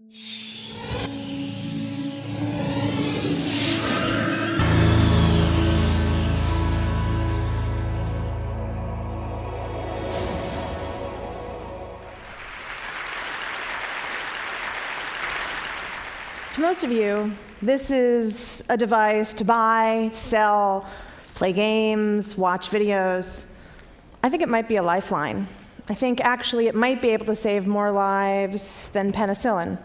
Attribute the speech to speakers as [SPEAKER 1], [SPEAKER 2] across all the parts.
[SPEAKER 1] To most of you, this is a device to buy, sell, play games, watch videos. I think it might be a lifeline. I think actually it might be able to save more lives than penicillin.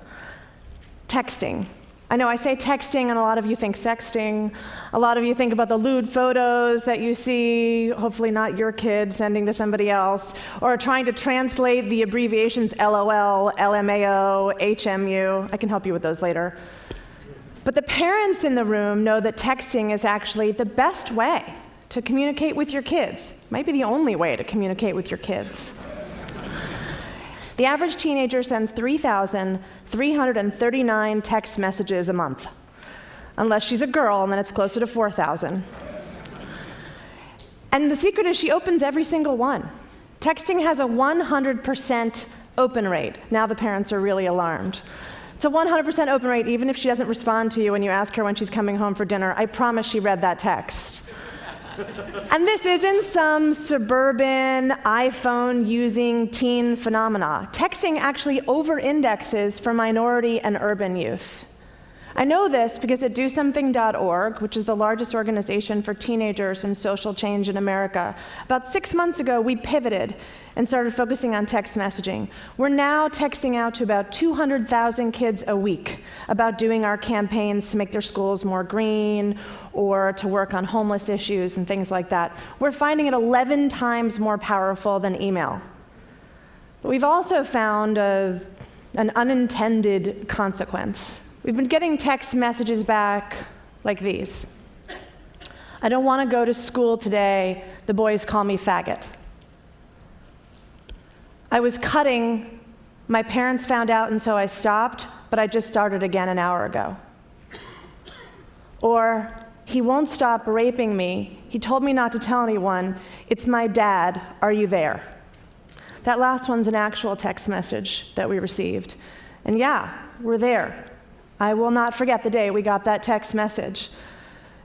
[SPEAKER 1] Texting. I know I say texting, and a lot of you think sexting. A lot of you think about the lewd photos that you see, hopefully not your kid sending to somebody else, or trying to translate the abbreviations LOL, LMAO, HMU. I can help you with those later. But the parents in the room know that texting is actually the best way to communicate with your kids. Might be the only way to communicate with your kids. The average teenager sends 3,339 text messages a month. Unless she's a girl, and then it's closer to 4,000. And the secret is she opens every single one. Texting has a 100% open rate. Now the parents are really alarmed. It's a 100% open rate, even if she doesn't respond to you when you ask her when she's coming home for dinner. I promise she read that text. And this isn't some suburban iPhone-using teen phenomena. Texting actually over-indexes for minority and urban youth. I know this because at DoSomething.org, which is the largest organization for teenagers and social change in America, about 6 months ago, we pivoted and started focusing on text messaging. We're now texting out to about 200,000 kids a week about doing our campaigns to make their schools more green or to work on homeless issues and things like that. We're finding it 11 times more powerful than email. But we've also found an unintended consequence. We've been getting text messages back like these. I don't want to go to school today. The boys call me faggot. I was cutting. My parents found out, and so I stopped, but I just started again an hour ago. Or, he won't stop raping me. He told me not to tell anyone. It's my dad. Are you there? That last one's an actual text message that we received. And yeah, we're there. I will not forget the day we got that text message.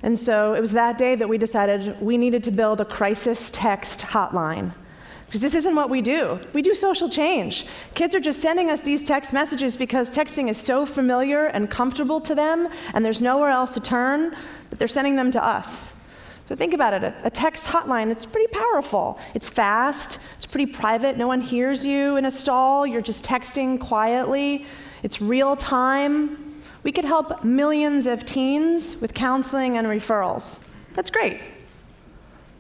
[SPEAKER 1] And so it was that day that we decided we needed to build a crisis text hotline. Because this isn't what we do. We do social change. Kids are just sending us these text messages because texting is so familiar and comfortable to them, and there's nowhere else to turn, that they're sending them to us. So think about it. A text hotline, it's pretty powerful. It's fast. It's pretty private. No one hears you in a stall. You're just texting quietly. It's real time. We could help millions of teens with counseling and referrals. That's great.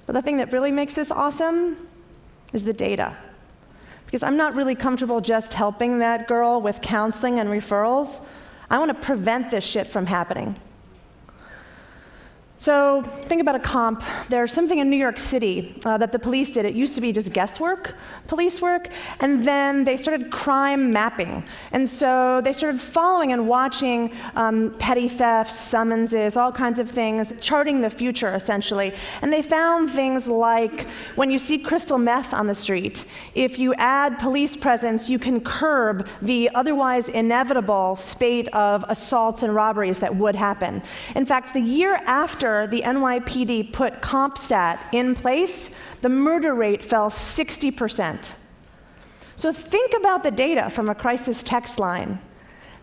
[SPEAKER 1] But the thing that really makes this awesome is the data. Because I'm not really comfortable just helping that girl with counseling and referrals. I want to prevent this shit from happening. So think about a comp. There's something in New York City that the police did. It used to be just guesswork, police work, and then they started crime mapping. And so they started following and watching petty thefts, summonses, all kinds of things, charting the future, essentially. And they found things like when you see crystal meth on the street, if you add police presence, you can curb the otherwise inevitable spate of assaults and robberies that would happen. In fact, the year after the NYPD put CompStat in place, the murder rate fell 60%. So think about the data from a crisis text line.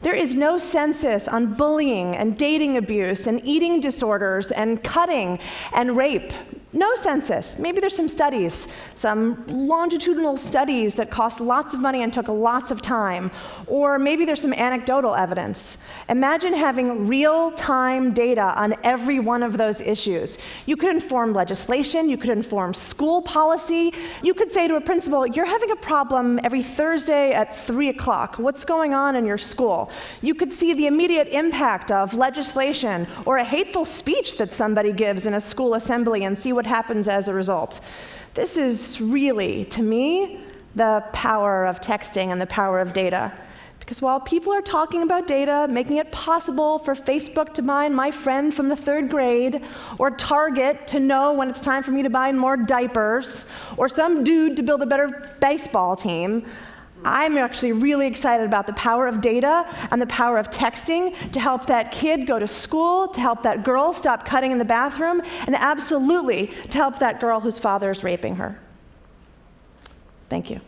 [SPEAKER 1] There is no census on bullying and dating abuse and eating disorders and cutting and rape. No census. Maybe there's some studies, some longitudinal studies that cost lots of money and took lots of time. Or maybe there's some anecdotal evidence. Imagine having real-time data on every one of those issues. You could inform legislation, you could inform school policy. You could say to a principal, you're having a problem every Thursday at 3 o'clock. What's going on in your school? You could see the immediate impact of legislation or a hateful speech that somebody gives in a school assembly and see what happens as a result. This is really, to me, the power of texting and the power of data. Because while people are talking about data, making it possible for Facebook to find my friend from the 3rd grade, or Target to know when it's time for me to buy more diapers, or some dude to build a better baseball team, I'm actually really excited about the power of data and the power of texting to help that kid go to school, to help that girl stop cutting in the bathroom, and absolutely to help that girl whose father is raping her. Thank you.